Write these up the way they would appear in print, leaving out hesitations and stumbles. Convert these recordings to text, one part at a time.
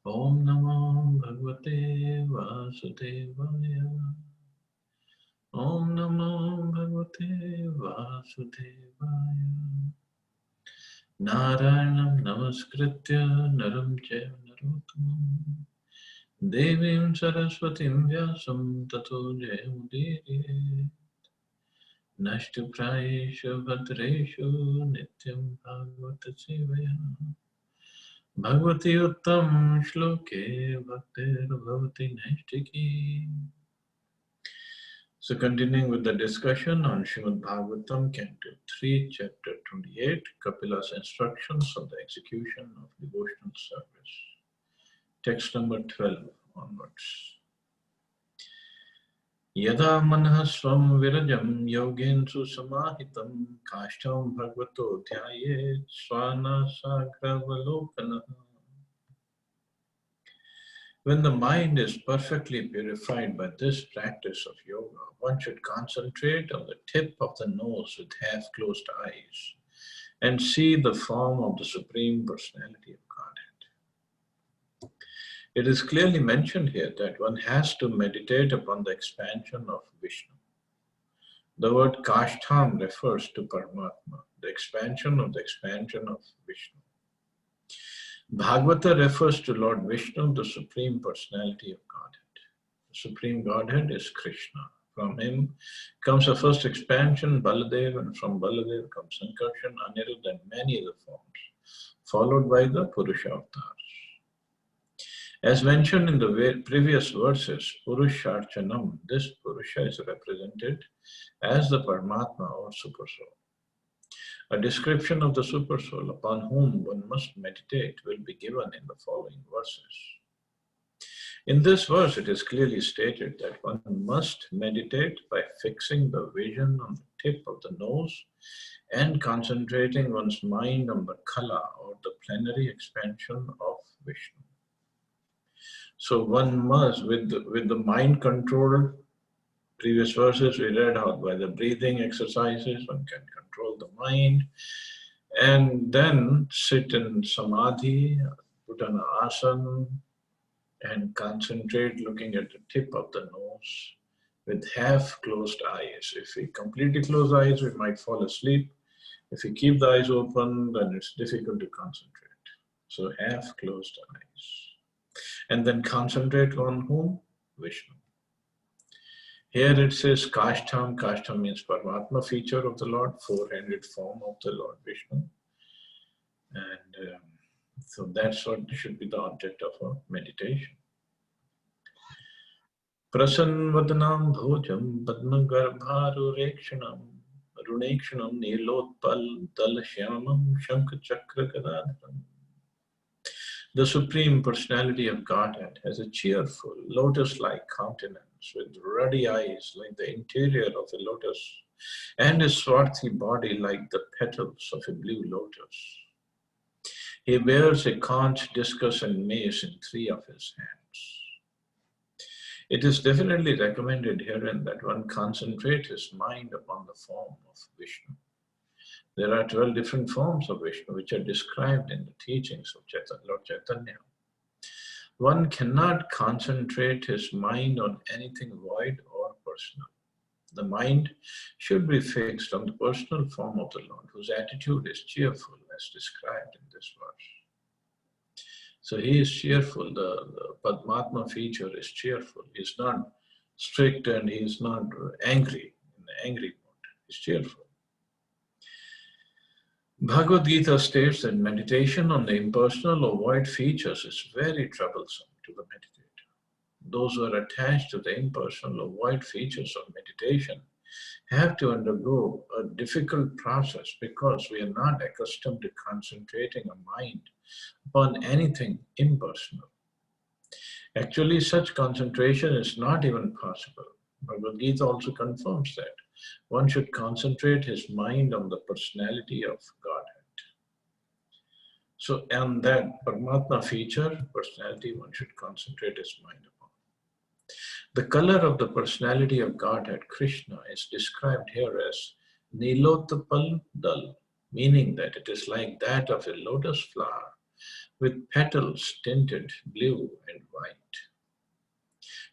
Om Namo Bhagavate Vasudevaya. Om Namo Bhagavate Vasudevaya. Narayanam Namaskritya Naram Chaiva Narottamam Devim Saraswatim Vyasam Tato Jayamudire Nashtu Prayeshu Bhadreshu Nityam Bhagavata Sevaya Bhagavati Uttam Shloke Bhaktir Bhavati Naistiki. So continuing with the discussion on Srimad Bhagavatam, Canto 3, Chapter 28, Kapila's instructions on the execution of devotional service. Text number 12 onwards. Yada manah swam virajam yogensu samahitam kashtam bhagavato dhyayet swana sagravalokana. When the mind is perfectly purified by this practice of yoga, one should concentrate on the tip of the nose with half-closed eyes and see the form of the Supreme Personality of Godhead. It is clearly mentioned here that one has to meditate upon the expansion of Vishnu. The word Kashtam refers to Paramatma, the expansion of Vishnu. Bhagavata refers to Lord Vishnu, the Supreme Personality of Godhead. The Supreme Godhead is Krishna. From him comes the first expansion, Baladev, and from Baladev comes Sankarshan, Aniruddha, and many other forms, followed by the Purusha avatars. As mentioned in the previous verses, Purusharchanam, this Purusha is represented as the Paramatma or Supersoul. A description of the Supersoul upon whom one must meditate will be given in the following verses. In this verse, it is clearly stated that one must meditate by fixing the vision on the tip of the nose and concentrating one's mind on the kala or the plenary expansion of Vishnu. So one must, with the mind control, previous verses we read out by the breathing exercises, one can control the mind and then sit in samadhi, put on an asana and concentrate looking at the tip of the nose with half closed eyes. If we completely close eyes, we might fall asleep. If we keep the eyes open, then it's difficult to concentrate. So half closed eyes. And then concentrate on whom? Vishnu. Here it says Kashtam. Kashtam means Paramatma, feature of the Lord, four-handed form of the Lord Vishnu. And so that's what should be the object of our meditation. Prasanvadanam bhojam padmagarbharurekshanam runekshanam nilotpal dalashyamam shankachakra gadadharam. The Supreme Personality of Godhead has a cheerful, lotus-like countenance with ruddy eyes like the interior of a lotus and a swarthy body like the petals of a blue lotus. He bears a conch, discus and mace in three of his hands. It is definitely recommended herein that one concentrate his mind upon the form of Vishnu. There are 12 different forms of Vishnu which are described in the teachings of Lord Chaitanya. One cannot concentrate his mind on anything void or personal. The mind should be fixed on the personal form of the Lord, whose attitude is cheerful as described in this verse. So he is cheerful, the Padmatma feature is cheerful. He is not strict and he is not angry, in the angry mode. He is cheerful. Bhagavad Gita states that meditation on the impersonal or void features is very troublesome to the meditator. Those who are attached to the impersonal or void features of meditation have to undergo a difficult process because we are not accustomed to concentrating our mind upon anything impersonal. Actually, such concentration is not even possible. Bhagavad Gita also confirms that one should concentrate his mind on the personality of Godhead. So, on that Paramatma feature, personality, one should concentrate his mind upon. The color of the personality of Godhead, Krishna, is described here as Nilotapal Dal, meaning that it is like that of a lotus flower with petals tinted blue and white.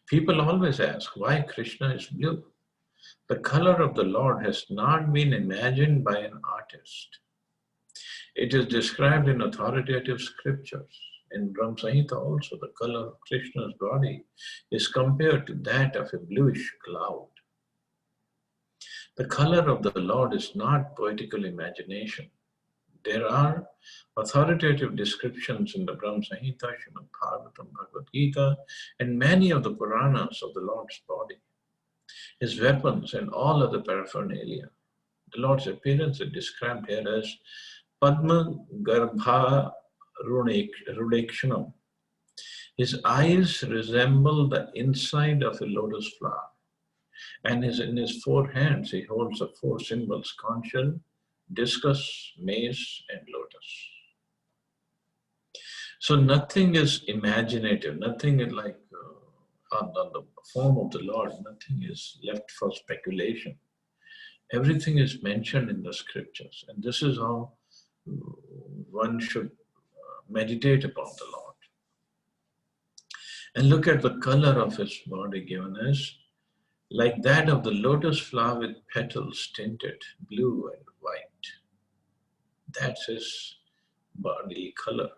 People always ask why Krishna is blue. The color of the Lord has not been imagined by an artist. It is described in authoritative scriptures. In Brahma Samhita also, the color of Krishna's body is compared to that of a bluish cloud. The color of the Lord is not poetical imagination. There are authoritative descriptions in the Brahma Samhita, Srimad Bhagavatam, Bhagavad Gita, and many of the Puranas of the Lord's body, his weapons, and all other paraphernalia. The Lord's appearance is described here as Padma Garbha Rudekshanam. His eyes resemble the inside of a lotus flower, and in his four hands he holds the four symbols: conch, discus, mace, and lotus. So nothing is imaginative, nothing is like on the form of the Lord, nothing is left for speculation. Everything is mentioned in the scriptures, and this is how one should meditate upon the Lord. And look at the color of his body given as like that of the lotus flower with petals tinted blue and white. That's his body color.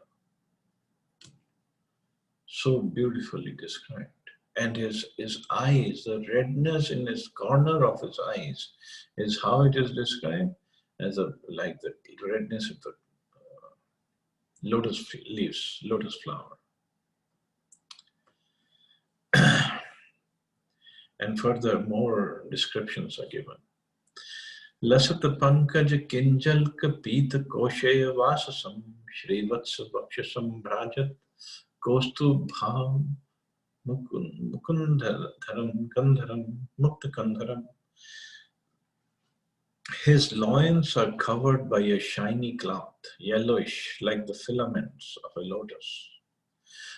So beautifully described. And his eyes, the redness in his corner of his eyes is how it is described as like the redness of the lotus leaves, lotus flower. And further, more descriptions are given. Lasat pankaj kinjalka pita koshaya vasasam shrivatsa vakshasam brajat kostu bhav mukundharam kandharam mukta kandharam. His loins are covered by a shiny cloth, yellowish like the filaments of a lotus.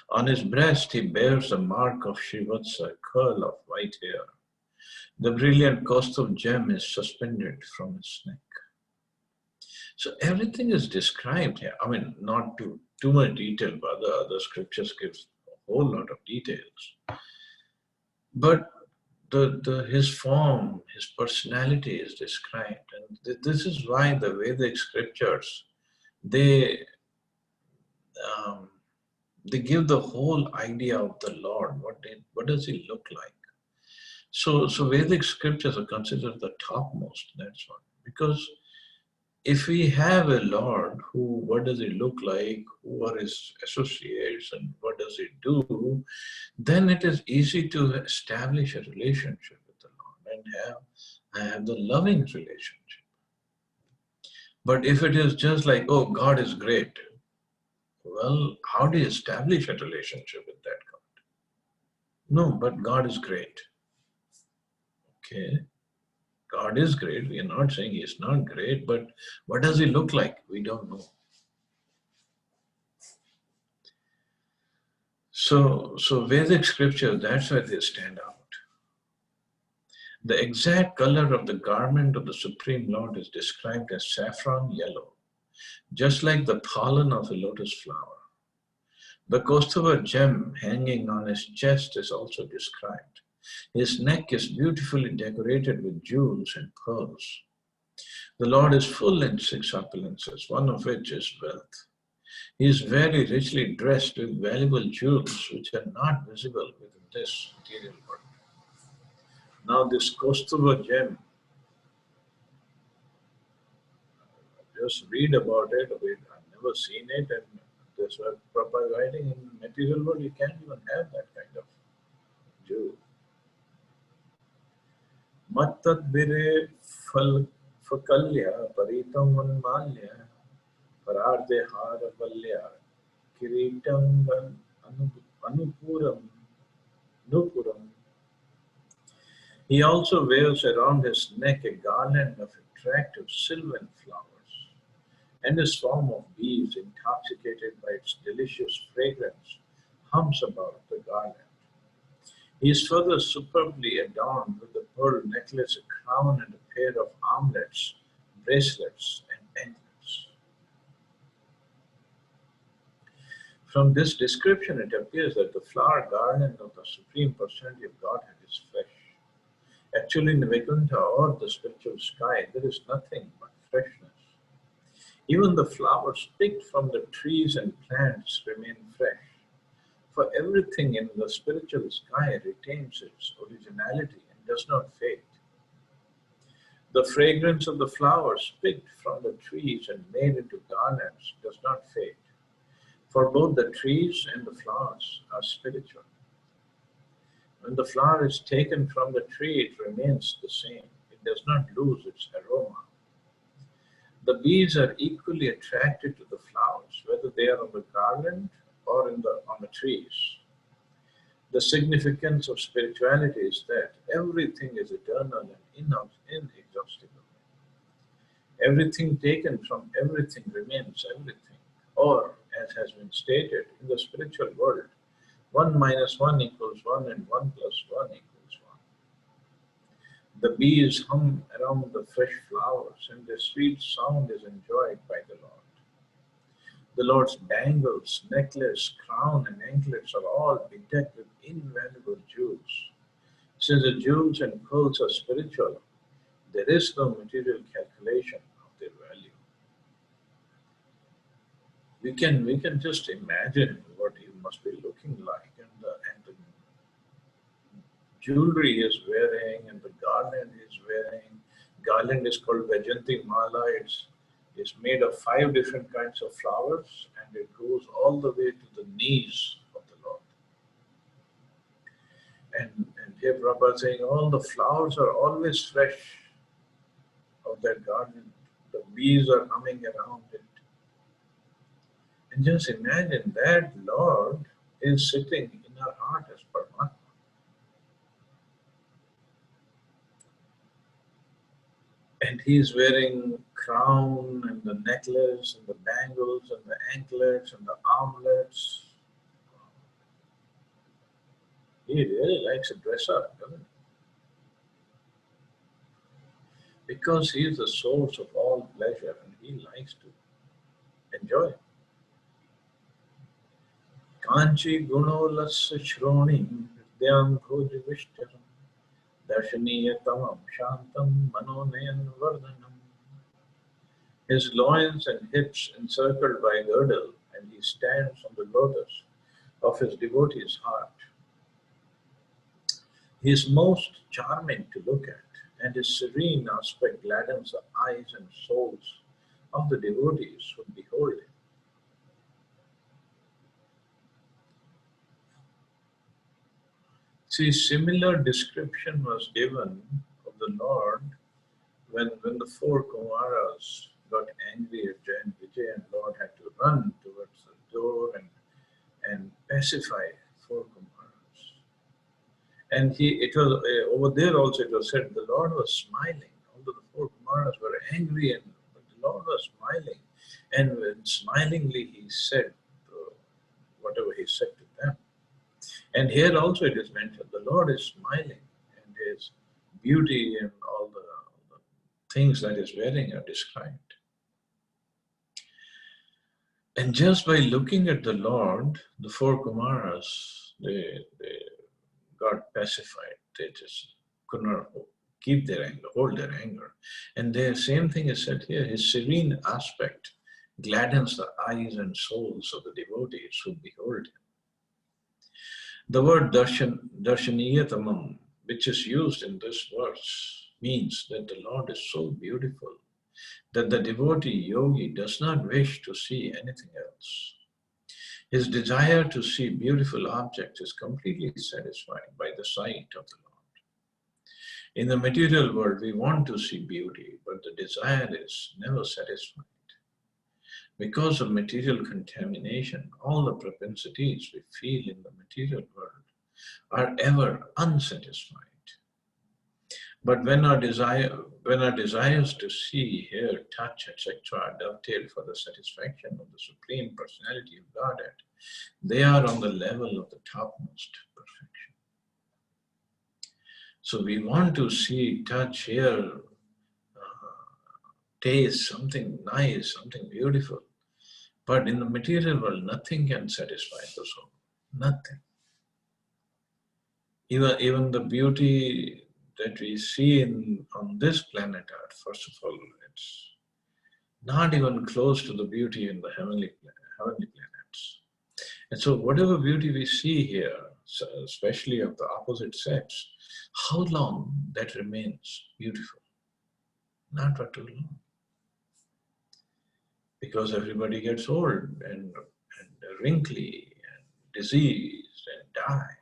On his breast he bears a mark of Shrivatsa, a curl of white hair. The brilliant Kaustubh gem is suspended from his neck. So everything is described here. I mean, not too much detail, but the other scriptures gives a whole lot of details. But his form, his personality is described. And this is why the Vedic scriptures, they give the whole idea of the Lord. What does he look like? So Vedic scriptures are considered the topmost. That's why. Because if we have a Lord, what does he look like? Who are his associates, and what does he do? Then it is easy to establish a relationship with the Lord and have the loving relationship. But if it is just like, oh, God is great, well, how do you establish a relationship with that God? No, but God is great. Okay, God is great. We are not saying He is not great, but what does He look like? We don't know. So Vedic scriptures, that's why they stand out. The exact color of the garment of the Supreme Lord is described as saffron yellow, just like the pollen of a lotus flower. The Kaustubha gem hanging on his chest is also described. His neck is beautifully decorated with jewels and pearls. The Lord is full in six opulences, one of which is wealth. He is very richly dressed with valuable jewels which are not visible within this material world. Now this Kaustubha gem, just read about it. I've never seen it, and this proper writing in the material world, you can't even have that kind of jewel. Mattadvire fakalya paritam vanmalya pararde haravalya kiritam anupuram nupuram. He also wears around his neck a garland of attractive sylvan flowers, and his swarm of bees, intoxicated by its delicious fragrance, hums about the garland. He is further superbly adorned with a pearl necklace, a crown, and a pair of armlets, bracelets, and anklets. From this description, it appears that the flower garland of the Supreme Personality of Godhead is fresh. Actually, in the Vaikuntha or the spiritual sky, there is nothing but freshness. Even the flowers picked from the trees and plants remain fresh. For everything in the spiritual sky retains its originality and does not fade. The fragrance of the flowers picked from the trees and made into garlands does not fade. For both the trees and the flowers are spiritual. When the flower is taken from the tree, it remains the same. It does not lose its aroma. The bees are equally attracted to the flowers, whether they are on the garland or on the trees. The significance of spirituality is that everything is eternal and inexhaustible. Everything taken from everything remains everything. Or, as has been stated, in the spiritual world, 1 minus 1 equals 1 and 1 plus 1 equals 1. The bees hum around the fresh flowers and their sweet sound is enjoyed by the Lord. The Lord's bangles, necklace, crown and anklets are all bedecked with invaluable jewels. Since the jewels and pearls are spiritual, there is no material calculation of their value. We can just imagine what he must be looking like, and the jewelry he is wearing and the garland he is wearing. Garland is called Vajanti Mala. It's made of 5 different kinds of flowers and it goes all the way to the knees of the Lord. And here Prabhupada is saying all the flowers are always fresh of that garden. The bees are humming around it. And just imagine that Lord is sitting in our heart as Paramatma. And he is wearing crown and the necklace and the bangles and the anklets and the armlets. He really likes to dress up, doesn't he? Because he is the source of all pleasure and he likes to enjoy. Kanchi gunolasya shroni hridyam bhoji vishtaram darshaniyatamam shantam manonayan vardhanam. His loins and hips encircled by a girdle, and he stands on the lotus of his devotee's heart. He is most charming to look at, and his serene aspect gladdens the eyes and souls of the devotees who behold him. See, similar description was given of the Lord when the 4 Kumaras got angry at Jain Vijay and Lord had to run towards the door and pacify 4 Kumaras. And it was over there also it was said the Lord was smiling, although the 4 Kumaras were angry, but the Lord was smiling. And when smilingly he said whatever he said to them. And here also it is mentioned, the Lord is smiling and his beauty and all the things that he's wearing are described. And just by looking at the Lord, the 4 Kumaras, they got pacified. They just could not keep their anger, hold their anger. And the same thing is said here, his serene aspect gladdens the eyes and souls of the devotees who behold him. The word darshaniyatamam, which is used in this verse, means that the Lord is so beautiful that the devotee yogi does not wish to see anything else. His desire to see beautiful objects is completely satisfied by the sight of the Lord. In the material world, we want to see beauty, but the desire is never satisfied. Because of material contamination, all the propensities we feel in the material world are ever unsatisfied. But when our desires to see, hear, touch, etc. dovetail for the satisfaction of the Supreme Personality of Godhead, they are on the level of the topmost perfection. So we want to see, touch, hear, taste something nice, something beautiful. But in the material world, nothing can satisfy the soul. Nothing. Even the beauty that we see on this planet Earth, first of all, it's not even close to the beauty in the heavenly planets. And so whatever beauty we see here, especially of the opposite sex, how long that remains beautiful? Not for too long. Because everybody gets old and wrinkly and diseased and die.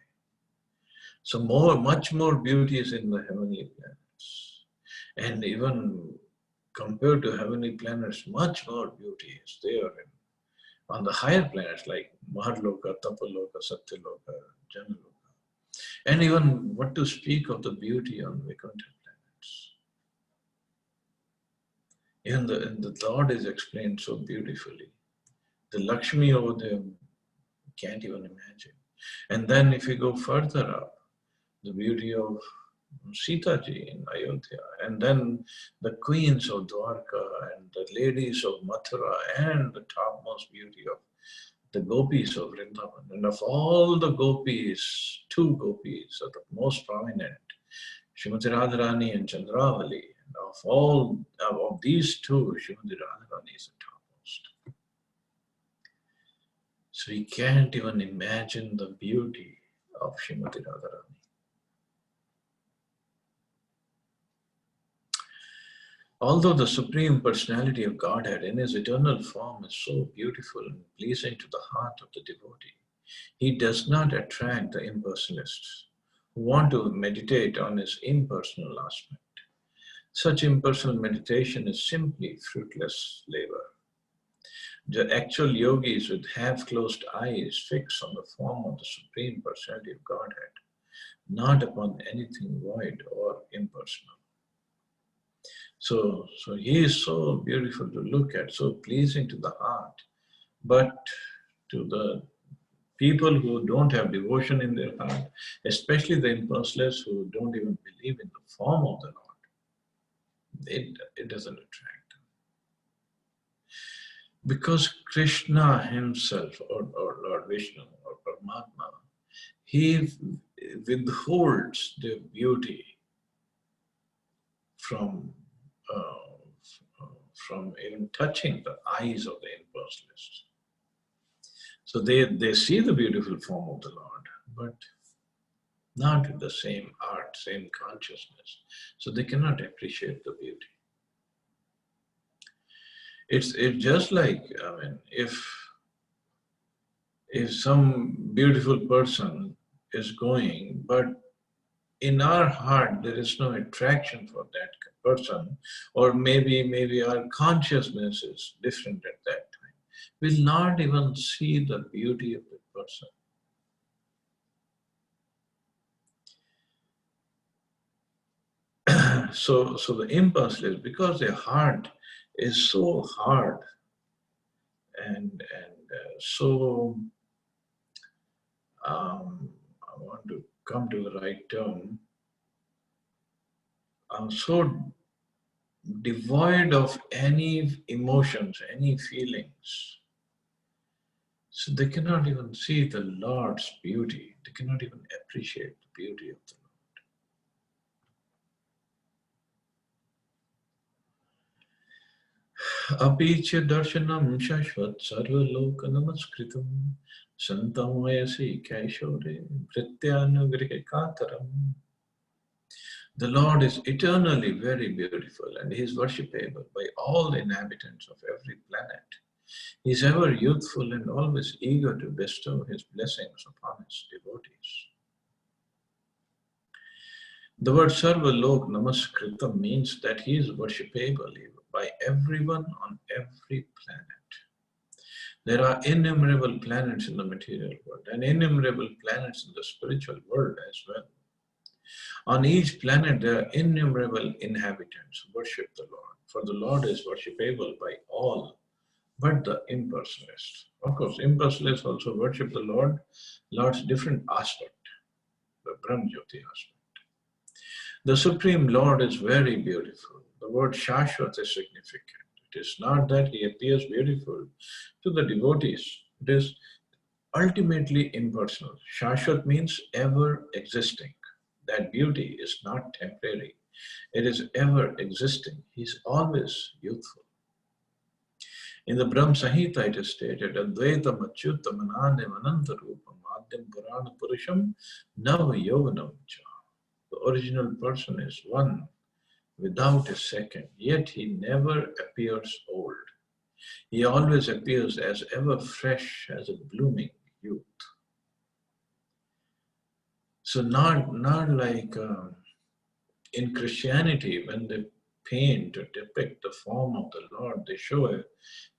So much more beauty is in the heavenly planets. And even compared to heavenly planets, much more beauty is there on the higher planets like Maharloka, Tapaloka, Satyaloka, Janaloka. And even what to speak of the beauty on Vaikuntha planets. Even the Lord is explained so beautifully. The Lakshmi over there, can't even imagine. And then if you go further up, the beauty of Sita ji in Ayodhya, and then the queens of Dwarka and the ladies of Mathura, and the topmost beauty of the gopis of Vrindavan. And of all the gopis, two gopis are the most prominent, Srimati Radharani and Chandravali. And of all of these two, Srimati Radharani is the topmost. So we can't even imagine the beauty of Srimati Radharani. Although the Supreme Personality of Godhead in his eternal form is so beautiful and pleasing to the heart of the devotee, he does not attract the impersonalists who want to meditate on his impersonal aspect. Such impersonal meditation is simply fruitless labor. The actual yogis with half-closed eyes fix on the form of the Supreme Personality of Godhead, not upon anything void or impersonal. So he is so beautiful to look at, so pleasing to the heart, but to the people who don't have devotion in their heart, especially the impersonalists who don't even believe in the form of the Lord, it doesn't attract them. Because Krishna himself, or Lord Vishnu, or Paramatma, he withholds the beauty from even touching the eyes of the impersonalists. So they see the beautiful form of the Lord, but not with the same art, same consciousness. So they cannot appreciate the beauty. It's just like, I mean, if some beautiful person is going, but in our heart there is no attraction for that person, or maybe our consciousness is different at that time, we'll not even see the beauty of the person. So the impulse is because their heart is so hard and so I want to come to the right term. So devoid of any emotions, any feelings. So they cannot even see the Lord's beauty. They cannot even appreciate the beauty of the Lord. Apicha darshanam shashvat sarvaloka namaskritam santamayasi kaishore vrityanu kataram. The Lord is eternally very beautiful and he is worshipable by all inhabitants of every planet. He is ever youthful and always eager to bestow his blessings upon his devotees. The word Sarva Lok Namaskritam means that he is worshipable by everyone on every planet. There are innumerable planets in the material world and innumerable planets in the spiritual world as well. On each planet there are innumerable inhabitants who worship the Lord, for the Lord is worshipable by all but the impersonalists. Of course, impersonalists also worship the Lord's different aspect, the Brahmajyoti aspect. The Supreme Lord is very beautiful. The word Shashvat is significant. It is not that he appears beautiful to the devotees. It is ultimately impersonal. Shashwat means ever existing. That beauty is not temporary. It is ever existing. He is always youthful. In the Brahm Samhita it is stated, Advaitam Achyutam Anandam Anantarupam Adhyam Purana Purusham Nava Yovanam Cha. The original person is one without a second, yet he never appears old. He always appears as ever fresh as a blooming youth. So not like in Christianity, when they paint or depict the form of the Lord, they show a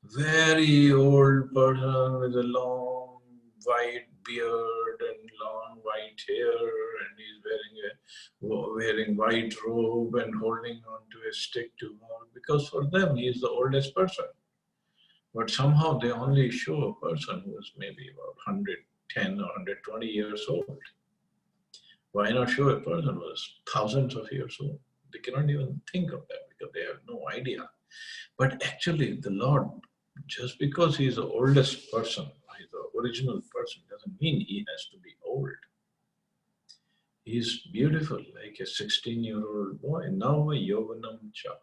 very old person with a long white beard and long white hair, and he's wearing white robe and holding on to a stick to walk, because for them he is the oldest person. But somehow they only show a person who is maybe about 110 or 120 years old. Why not show a person who is thousands of years old? They cannot even think of that because they have no idea. But actually, the Lord, just because he is the oldest person, he is the original person, doesn't mean he has to be old. He is beautiful, like a 16-year-old boy. Nava Yovanam Cha.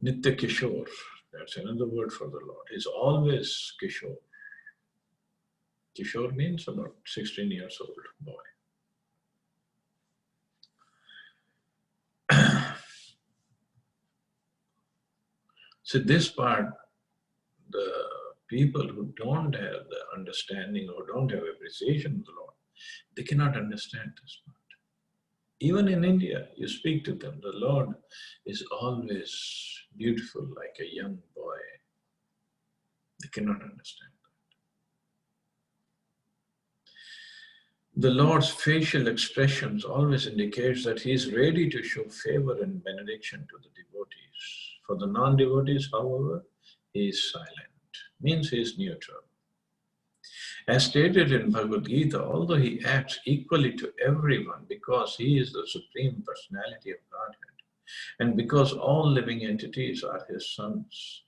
Nitya Kishore, that's another word for the Lord. He's always Kishore. Kishore means about 16 years old boy. So this part, the people who don't have the understanding or don't have appreciation of the Lord, they cannot understand this part. Even in India, you speak to them, the Lord is always beautiful like a young boy. They cannot understand that. The Lord's facial expressions always indicates that he is ready to show favor and benediction to the devotees. For the non-devotees, however, he is silent, means he is neutral. As stated in Bhagavad Gita, although he acts equally to everyone because he is the Supreme Personality of Godhead, and because all living entities are his sons,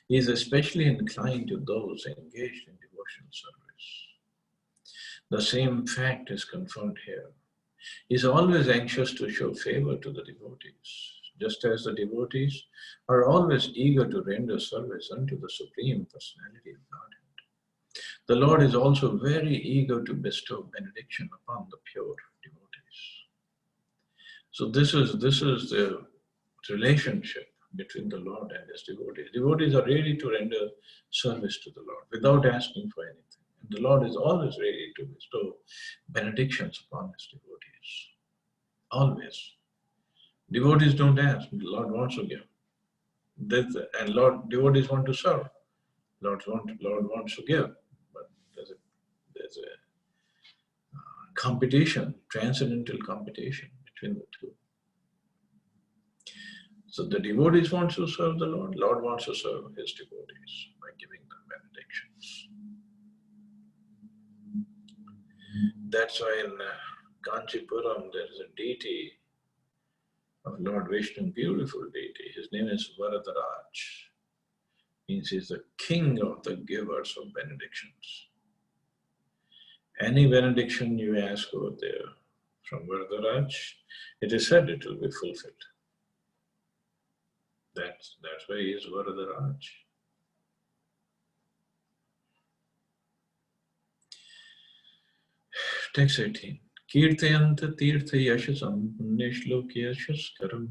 he is especially inclined to those engaged in devotional service. The same fact is confirmed here. He is always anxious to show favor to the devotees, just as the devotees are always eager to render service unto the Supreme Personality of Godhead. The Lord is also very eager to bestow benediction upon the pure devotees. So this is the relationship between the Lord and his devotees. Devotees are ready to render service to the Lord without asking for anything. And the Lord is always ready to bestow benedictions upon his devotees. Always. Devotees don't ask, the Lord wants to give. And devotees want to serve. Lord wants to give. But there's a competition, transcendental competition between the two. So the devotees want to serve the Lord. Lord wants to serve his devotees by giving them benedictions. That's why in Kanchipuram there is a deity of Lord Vishnu, beautiful deity. His name is Varadaraj. Means he's the king of the givers of benedictions. Any benediction you ask over there from Varadaraj, it is said it will be fulfilled. That's why he is Varadaraj. Text 18. Kirtayanta tirtha yashasam punyashloki yashaskaram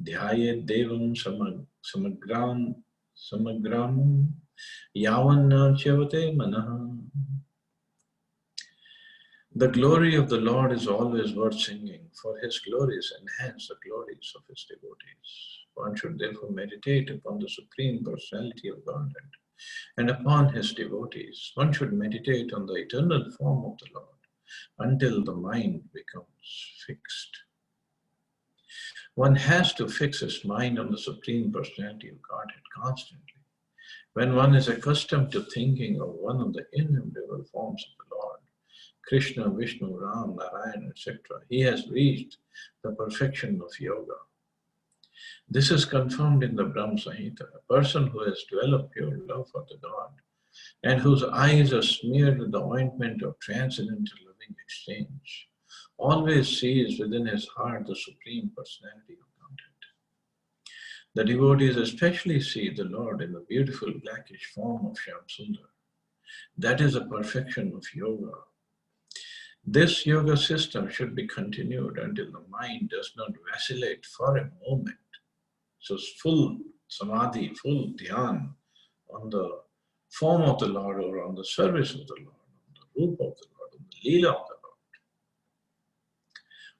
dhyaye devam samagram yavanna chavate manaha. The glory of the Lord is always worth singing, for his glories enhance the glories of his devotees. One should therefore meditate upon the Supreme Personality of Godhead and upon his devotees. One should meditate on the eternal form of the Lord until the mind becomes fixed. One has to fix his mind on the Supreme Personality of Godhead constantly. When one is accustomed to thinking of one of the innumerable forms of the Lord, Krishna, Vishnu, Ram, Narayan, etc., he has reached the perfection of yoga. This is confirmed in the Brahma Samhita. A person who has developed pure love for the God and whose eyes are smeared with the ointment of transcendental loving exchange always sees within his heart the Supreme Personality of Godhead. The devotees especially see the Lord in the beautiful blackish form of Shyam Sundar. That is the perfection of yoga. This yoga system should be continued until the mind does not vacillate for a moment. So it's full samadhi, full dhyan on the form of the Lord or on the service of the Lord, on the roop of the Lord, on the leela of the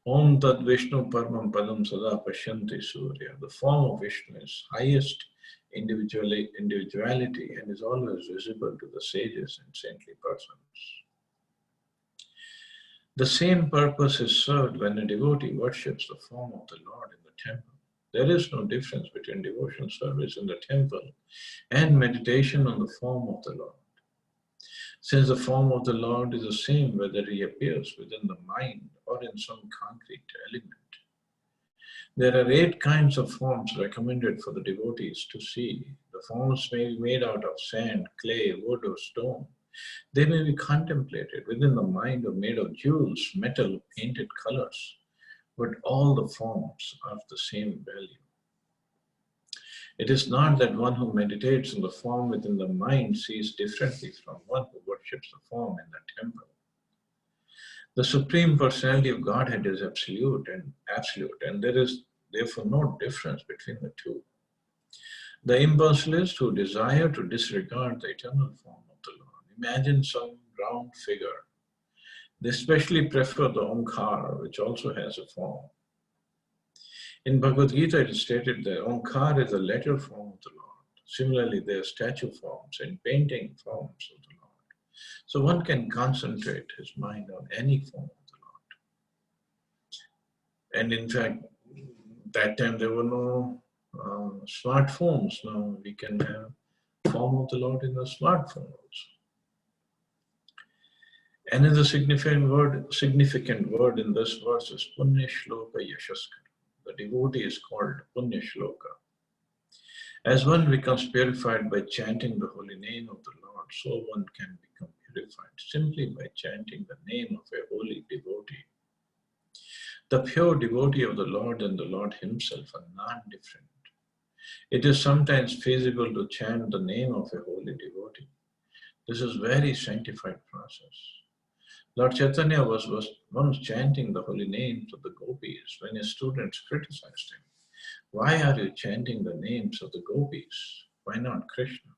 Lord. Om Tad Vishnu Paramam Padam Sada Pashyanti Surya. The form of Vishnu is highest individuality and is always visible to the sages and saintly persons. The same purpose is served when a devotee worships the form of the Lord in the temple. There is no difference between devotional service in the temple and meditation on the form of the Lord. Since the form of the Lord is the same whether he appears within the mind or in some concrete element. There are 8 kinds of forms recommended for the devotees to see. The forms may be made out of sand, clay, wood, or stone. They may be contemplated within the mind or made of jewels, metal, painted colors, but all the forms are of the same value. It is not that one who meditates on the form within the mind sees differently from one who worships the form in the temple. The Supreme Personality of Godhead is absolute, and there is therefore no difference between the two. The impersonalists who desire to disregard the eternal form of the Lord imagine some round figure. They especially prefer the Omkar, which also has a form. In Bhagavad Gita, it is stated that Omkar is the letter form of the Lord. Similarly, there are statue forms and painting forms of the Lord. So one can concentrate his mind on any form of the Lord. And in fact, that time there were no smartphones. Now we can have form of the Lord in the smartphone also. Another significant word in this verse is Punya Shloka Yashaskar. The devotee is called Punya Shloka. As one becomes purified by chanting the holy name of the Lord, so one can become purified simply by chanting the name of a holy devotee. The pure devotee of the Lord and the Lord himself are non-different. It is sometimes feasible to chant the name of a holy devotee. This is a very sanctified process. Lord Chaitanya was once chanting the holy names of the gopis when his students criticized him. Why are you chanting the names of the gopis? Why not Krishna?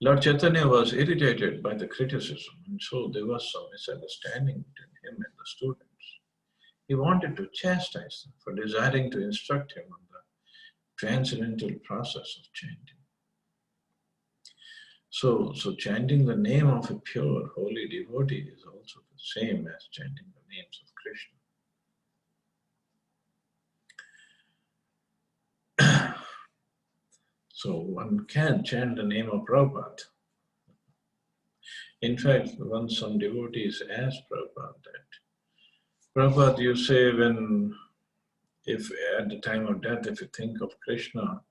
Lord Chaitanya was irritated by the criticism, and so there was some misunderstanding between him and the students. He wanted to chastise them for desiring to instruct him on the transcendental process of chanting. So chanting the name of a pure, holy devotee is also the same as chanting the names of Krishna. So one can chant the name of Prabhupada. In fact, once some devotees asked Prabhupada that, Prabhupada, you say if at the time of death, if you think of Krishna,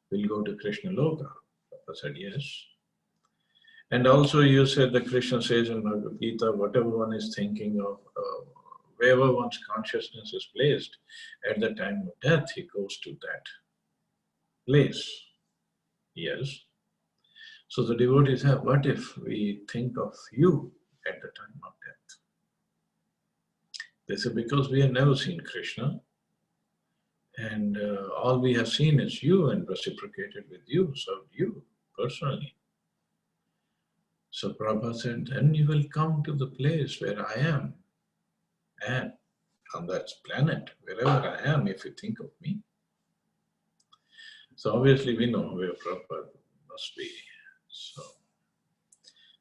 we'll go to Krishna Loka. Prabhupada said, yes. And also you said that Krishna says in Bhagavad Gita, whatever one is thinking of, wherever one's consciousness is placed, at the time of death, he goes to that place. Yes. So the devotees have, what if we think of you at the time of death? They say, because we have never seen Krishna, and all we have seen is you and reciprocated with you, served you personally. So Prabhupada said, then you will come to the place where I am, and on that planet, wherever I am, if you think of me. So obviously we know where Prabhupada must be.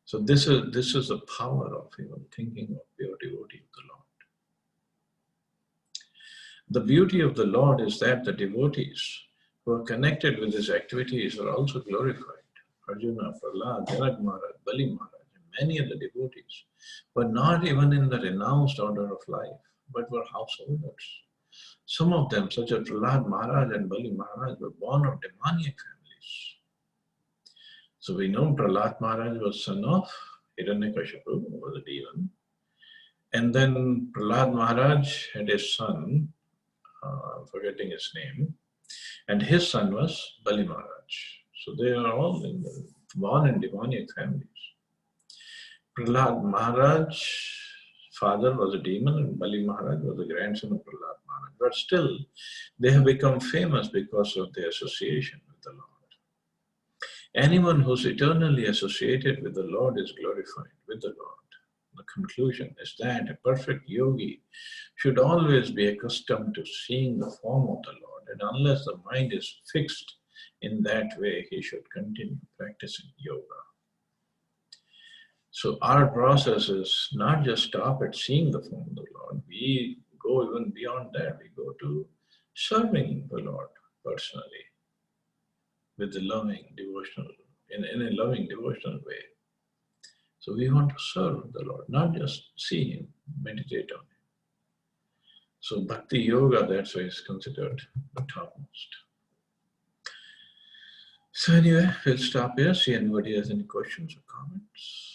So this is the power of even thinking of pure devotee of the Lord. The beauty of the Lord is that the devotees who are connected with his activities are also glorified. Arjuna, Prahlad, Janak Maharaj, Bali Maharaj, and many of the devotees were not even in the renounced order of life, but were householders. Some of them, such as Prahlad Maharaj and Bali Maharaj, were born of demoniac families. So we know Prahlad Maharaj was son of Hiranyakashipu, who was a demon. And then Prahlad Maharaj had a son, I'm forgetting his name, and his son was Bali Maharaj. So they are all born in demoniac families. Prahlad Maharaj's father was a demon and Bali Maharaj was the grandson of Prahlad Maharaj. But still, they have become famous because of their association with the Lord. Anyone who's eternally associated with the Lord is glorified with the Lord. The conclusion is that a perfect yogi should always be accustomed to seeing the form of the Lord, and unless the mind is fixed in that way, he should continue practicing yoga. So our process is not just stop at seeing the form of the Lord. We go even beyond that. We go to serving the Lord personally with the loving devotional, in a loving devotional way. So we want to serve the Lord, not just see Him, meditate on Him. So Bhakti Yoga, that's why is considered the topmost. So anyway, we'll stop here. See anybody has any questions or comments.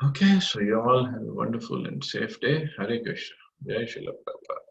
Okay, so you all have a wonderful and safe day. Hare Krishna. Jai Srila Prabhupada.